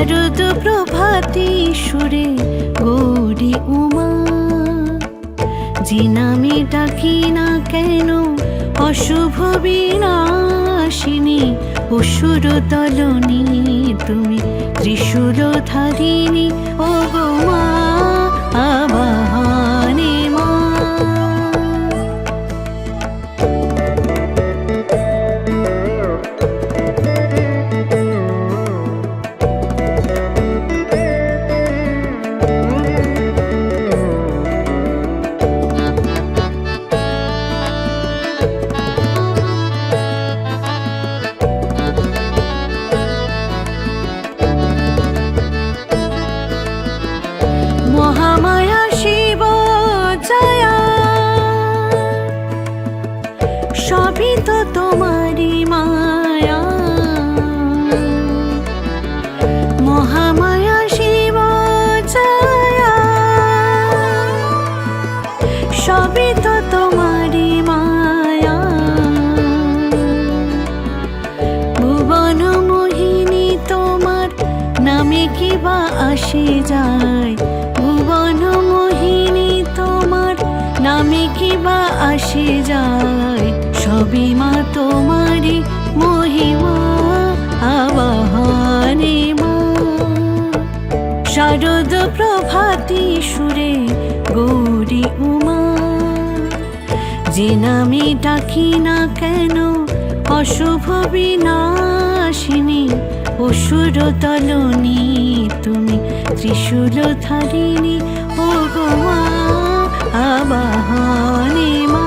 শারদ প্রভাতে সুরে গৌরী উমা, যে নামে ডাকি না কেন অশুভ বিনাশিনী, অসুর দলনী তুমি ত্রিশূল ধারিণী, ও গো মা আবাহনে মা। মহামায়া শিব জয়া, সবই তো তোমারি মায়া। মহামায়া শিব জয়া, সবই তো তোমারি মায়া। ভুবন মোহিনী তোমার নামে কি বা আসে যায়, ভুবন মোহিনী তোমার নামে কি বা আসে যায়, সবই মা তোমারি মহিমা আবাহনে মা। শারদ প্রভাতে সুরে গৌরী উমা, যে নামে ডাকি না কেন অশুভ বিনাশিনী, অসুর দলনী তুমি ত্রিশূল ধারিণী, ও গো মা আবাহনে মা।